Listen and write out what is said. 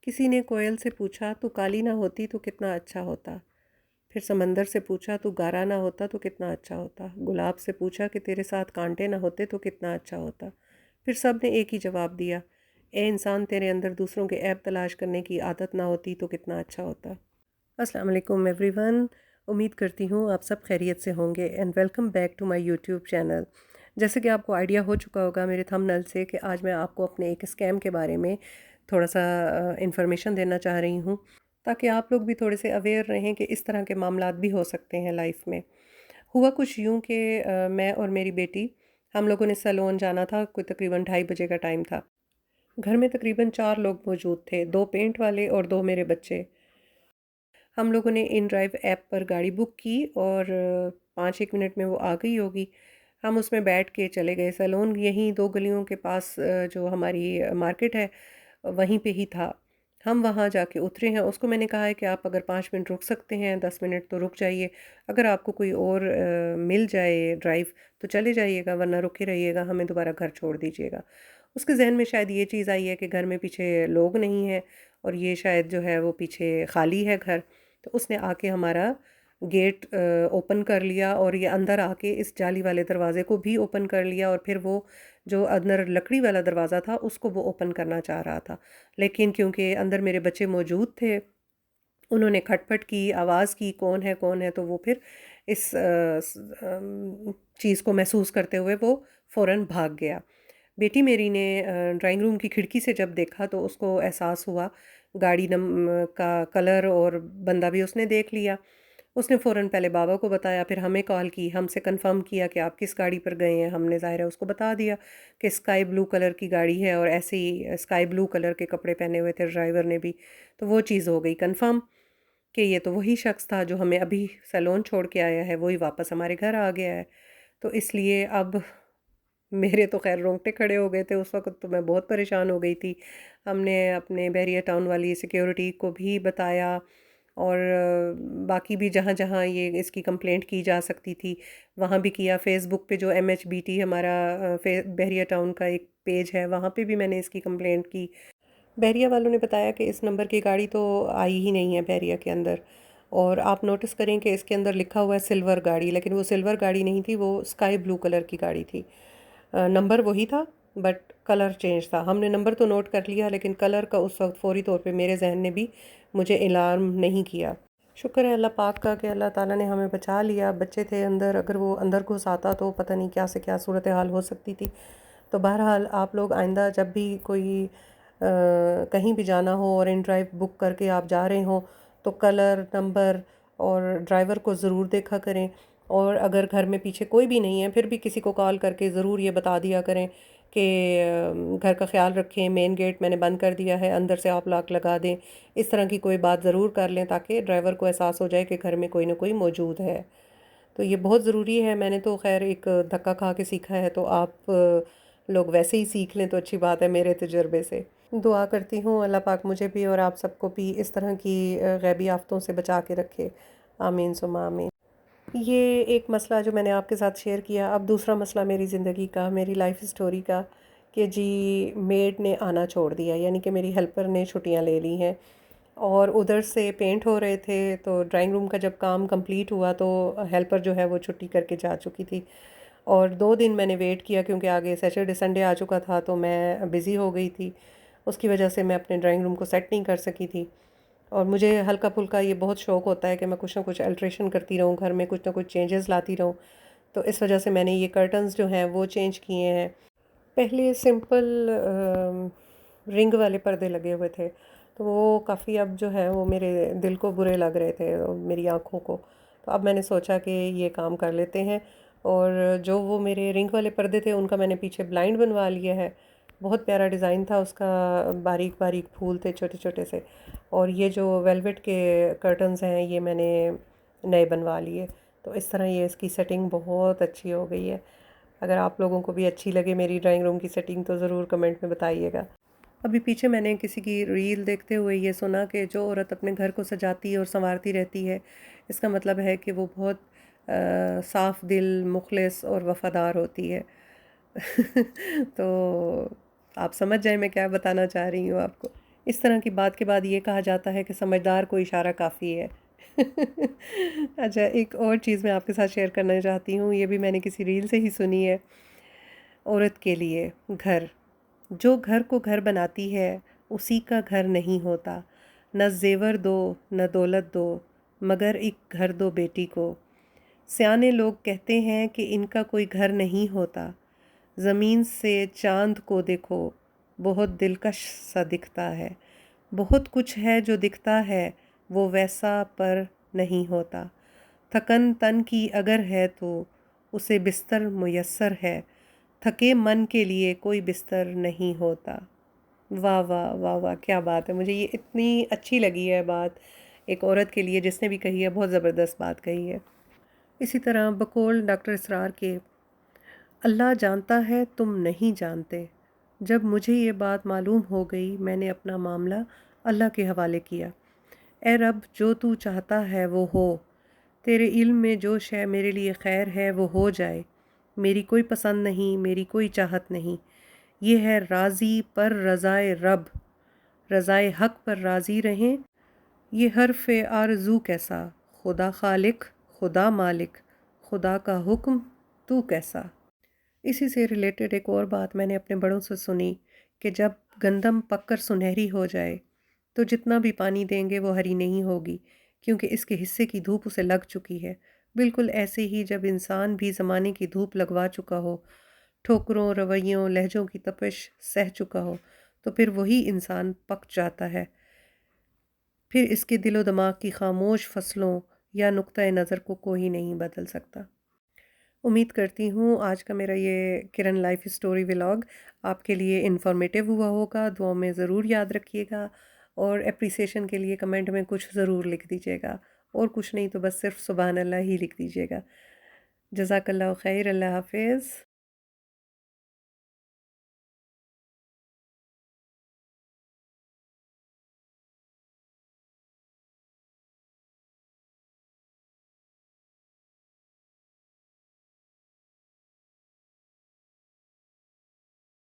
کسی نے کوئل سے پوچھا تو کالی نہ ہوتی تو کتنا اچھا ہوتا۔ پھر سمندر سے پوچھا تو گارا نہ ہوتا تو کتنا اچھا ہوتا۔ گلاب سے پوچھا کہ تیرے ساتھ کانٹے نہ ہوتے تو کتنا اچھا ہوتا۔ پھر سب نے ایک ہی جواب دیا، اے انسان تیرے اندر دوسروں کے عیب تلاش کرنے کی عادت نہ ہوتی تو کتنا اچھا ہوتا۔ السلام علیکم ایوری ون، امید کرتی ہوں آپ سب خیریت سے ہوں گے and welcome back to my YouTube channel. جیسے کہ آپ کو آئیڈیا ہو چکا ہوگا میرے تھمبنیل سے کہ آج میں آپ کو اپنے ایک اسکیم کے بارے میں تھوڑا سا انفارمیشن دینا چاہ رہی ہوں، تاکہ آپ لوگ بھی تھوڑے سے اویئر رہیں کہ اس طرح کے معاملات بھی ہو سکتے ہیں لائف میں۔ ہوا کچھ یوں کہ میں اور میری بیٹی ہم لوگوں نے سیلون جانا تھا، کوئی تقریباً 2:30 بجے کا ٹائم تھا۔ گھر میں تقریباً 4 لوگ موجود تھے، 2 پینٹ والے اور 2 میرے بچے۔ ہم لوگوں نے ان ڈرائیو ایپ پر گاڑی بک کی اور 5 ایک منٹ میں وہ آ گئی ہوگی۔ ہم اس میں بیٹھ کے چلے گئے سیلون، یہیں 2 گلیوں کے پاس جو ہماری مارکیٹ ہے وہیں پہ ہی تھا۔ ہم وہاں جا کے اترے ہیں، اس کو میں نے کہا ہے کہ آپ اگر 5 منٹ رک سکتے ہیں، 10 منٹ تو رک جائیے، اگر آپ کو کوئی اور مل جائے ڈرائیو تو چلے جائیے گا، ورنہ رکے رہیے گا، ہمیں دوبارہ گھر چھوڑ دیجیے گا۔ اس کے ذہن میں شاید یہ چیز آئی ہے کہ گھر میں پیچھے لوگ نہیں ہیں اور یہ شاید جو ہے وہ پیچھے خالی ہے گھر، تو اس نے آ کے ہمارا گیٹ اوپن کر لیا اور یہ اندر آ کے اس جالی والے دروازے کو بھی اوپن کر لیا، اور پھر وہ جو اندر لکڑی والا دروازہ تھا اس کو وہ اوپن کرنا چاہ رہا تھا، لیکن کیونکہ اندر میرے بچے موجود تھے، انہوں نے کھٹ پٹ کی، آواز کی کون ہے، تو وہ پھر اس چیز کو محسوس کرتے ہوئے وہ فوراً بھاگ گیا۔ بیٹی میری نے ڈرائنگ روم کی کھڑکی سے جب دیکھا تو اس کو احساس ہوا، گاڑی کا کلر اور بندہ بھی اس نے دیکھ لیا۔ اس نے فوراً پہلے بابا کو بتایا، پھر ہمیں کال کی، ہم سے کنفرم کیا کہ آپ کس گاڑی پر گئے ہیں۔ ہم نے ظاہر ہے اس کو بتا دیا کہ اسکائی بلو کلر کی گاڑی ہے، اور ایسے ہی اسکائی بلو کلر کے کپڑے پہنے ہوئے تھے ڈرائیور نے بھی، تو وہ چیز ہو گئی کنفرم کہ یہ تو وہی شخص تھا جو ہمیں ابھی سیلون چھوڑ کے آیا ہے، وہی واپس ہمارے گھر آ گیا ہے۔ تو اس لیے اب میرے تو خیر رونگٹے کھڑے ہو گئے تھے، اس وقت تو میں بہت پریشان ہو گئی تھی۔ ہم نے اپنے بحریہ ٹاؤن والی سیکیورٹی کو بھی بتایا، اور باقی بھی جہاں جہاں یہ اس کی کمپلینٹ کی جا سکتی تھی وہاں بھی کیا۔ فیس بک پہ جو MHBT ہمارا بحریہ ٹاؤن کا ایک پیج ہے، وہاں پہ بھی میں نے اس کی کمپلینٹ کی۔ بحریہ والوں نے بتایا کہ اس نمبر کی گاڑی تو آئی ہی نہیں ہے بحریہ کے اندر، اور آپ نوٹس کریں کہ اس کے اندر لکھا ہوا ہے سلور گاڑی، لیکن وہ سلور گاڑی نہیں تھی، وہ اسکائی بلو کلر کی گاڑی تھی۔ نمبر وہی تھا بٹ کلر چینج تھا۔ ہم نے نمبر تو نوٹ کر لیا، لیکن کلر کا اس وقت فوری طور پہ میرے ذہن نے بھی مجھے الارم نہیں کیا۔ شکر ہے اللہ پاک کا کہ اللہ تعالیٰ نے ہمیں بچا لیا۔ بچے تھے اندر، اگر وہ اندر گھس آتا تو پتہ نہیں کیا سے کیا صورتحال ہو سکتی تھی۔ تو بہرحال آپ لوگ آئندہ جب بھی کوئی کہیں بھی جانا ہو اور ان ڈرائیو بک کر کے آپ جا رہے ہوں تو کلر، نمبر اور ڈرائیور کو ضرور دیکھا کریں، اور اگر گھر میں پیچھے کوئی بھی نہیں ہے پھر بھی کسی کو کال کر کے ضرور یہ بتا دیا کریں کہ گھر کا خیال رکھیں، مین گیٹ میں نے بند کر دیا ہے، اندر سے آپ لاک لگا دیں۔ اس طرح کی کوئی بات ضرور کر لیں تاکہ ڈرائیور کو احساس ہو جائے کہ گھر میں کوئی نہ کوئی موجود ہے۔ تو یہ بہت ضروری ہے۔ میں نے تو خیر ایک دھکا کھا کے سیکھا ہے، تو آپ لوگ ویسے ہی سیکھ لیں تو اچھی بات ہے میرے تجربے سے۔ دعا کرتی ہوں اللہ پاک مجھے بھی اور آپ سب کو بھی اس طرح کی غیبی آفتوں سے بچا کے رکھے، آمین ثم آمین۔ یہ ایک مسئلہ جو میں نے آپ کے ساتھ شیئر کیا۔ اب دوسرا مسئلہ میری زندگی کا، میری لائف سٹوری کا، کہ جی میڈ نے آنا چھوڑ دیا، یعنی کہ میری ہیلپر نے چھٹیاں لے لی ہیں، اور ادھر سے پینٹ ہو رہے تھے تو ڈرائنگ روم کا جب کام کمپلیٹ ہوا تو ہیلپر جو ہے وہ چھٹی کر کے جا چکی تھی، اور 2 دن میں نے ویٹ کیا کیونکہ آگے سیٹرڈے سنڈے آ چکا تھا تو میں بزی ہو گئی تھی، اس کی وجہ سے میں اپنے ڈرائنگ روم کو سیٹ نہیں کر سکی تھی۔ اور مجھے ہلکا پھلکا یہ بہت شوق ہوتا ہے کہ میں کچھ نہ کچھ الٹریشن کرتی رہوں، گھر میں کچھ نہ کچھ چینجز لاتی رہوں، تو اس وجہ سے میں نے یہ کرٹنز جو ہیں وہ چینج کیے ہیں۔ پہلے سمپل رنگ والے پردے لگے ہوئے تھے، تو وہ کافی اب جو ہے وہ میرے دل کو برے لگ رہے تھے، میری آنکھوں کو، تو اب میں نے سوچا کہ یہ کام کر لیتے ہیں، اور جو وہ میرے رنگ والے پردے تھے ان کا میں نے پیچھے بلائنڈ بنوا لیا ہے۔ بہت پیارا ڈیزائن تھا اس کا، باریک باریک پھول تھے چھوٹے چھوٹے سے، اور یہ جو ویلویٹ کے کرٹنز ہیں یہ میں نے نئے بنوا لیے، تو اس طرح یہ اس کی سیٹنگ بہت اچھی ہو گئی ہے۔ اگر آپ لوگوں کو بھی اچھی لگے میری ڈرائنگ روم کی سیٹنگ تو ضرور کمنٹ میں بتائیے گا۔ ابھی پیچھے میں نے کسی کی ریل دیکھتے ہوئے یہ سنا کہ جو عورت اپنے گھر کو سجاتی اور سنوارتی رہتی ہے، اس کا مطلب ہے کہ وہ بہت صاف دل، مخلص اور وفادار ہوتی ہے۔ تو آپ سمجھ جائیں میں کیا بتانا چاہ رہی ہوں آپ کو۔ اس طرح کی بات کے بعد یہ کہا جاتا ہے کہ سمجھدار کو اشارہ کافی ہے۔ اچھا، ایک اور چیز میں آپ کے ساتھ شیئر کرنا چاہتی ہوں، یہ بھی میں نے کسی ریل سے ہی سنی ہے۔ عورت کے لیے گھر، جو گھر کو گھر بناتی ہے اسی کا گھر نہیں ہوتا۔ نہ زیور دو نہ دولت دو، مگر ایک گھر دو بیٹی کو۔ سیانے لوگ کہتے ہیں کہ ان کا کوئی گھر نہیں ہوتا۔ زمین سے چاند کو دیکھو، بہت دلکش سا دکھتا ہے۔ بہت کچھ ہے جو دکھتا ہے وہ ویسا پر نہیں ہوتا۔ تھکن تن کی اگر ہے تو اسے بستر میسر ہے، تھکے من کے لیے کوئی بستر نہیں ہوتا۔ واہ واہ واہ واہ، کیا بات ہے! مجھے یہ اتنی اچھی لگی ہے بات، ایک عورت کے لیے جس نے بھی کہی ہے، بہت زبردست بات کہی ہے۔ اسی طرح بقول ڈاکٹر اسرار کے، اللہ جانتا ہے تم نہیں جانتے۔ جب مجھے یہ بات معلوم ہو گئی میں نے اپنا معاملہ اللہ کے حوالے کیا۔ اے رب، جو تو چاہتا ہے وہ ہو، تیرے علم میں جو شے میرے لیے خیر ہے وہ ہو جائے۔ میری کوئی پسند نہیں، میری کوئی چاہت نہیں، یہ ہے راضی پر رضائے رب، رضائے حق پر راضی رہیں۔ یہ حرف آرزو کیسا، خدا خالق خدا مالک، خدا کا حکم تو کیسا۔ اسی سے ریلیٹڈ ایک اور بات میں نے اپنے بڑوں سے سنی کہ جب گندم پک کر سنہری ہو جائے تو جتنا بھی پانی دیں گے وہ ہری نہیں ہوگی، کیونکہ اس کے حصے کی دھوپ اسے لگ چکی ہے۔ بالکل ایسے ہی جب انسان بھی زمانے کی دھوپ لگوا چکا ہو، ٹھوکروں، رویوں، لہجوں کی تپش سہ چکا ہو، تو پھر وہی انسان پک جاتا ہے۔ پھر اس کے دل و دماغ کی خاموش فصلوں یا نقطۂ نظر کو کوئی نہیں بدل سکتا۔ امید کرتی ہوں آج کا میرا یہ کرن لائف اسٹوری ولاگ آپ کے لیے انفارمیٹیو ہوا ہوگا۔ دعاؤں میں ضرور یاد رکھیے گا، اور اپریسیشن کے لیے کمنٹ میں کچھ ضرور لکھ دیجیے گا، اور کچھ نہیں تو بس صرف سبحان اللہ ہی لکھ دیجیے گا۔ جزاک اللہ خیر، اللہ حافظ۔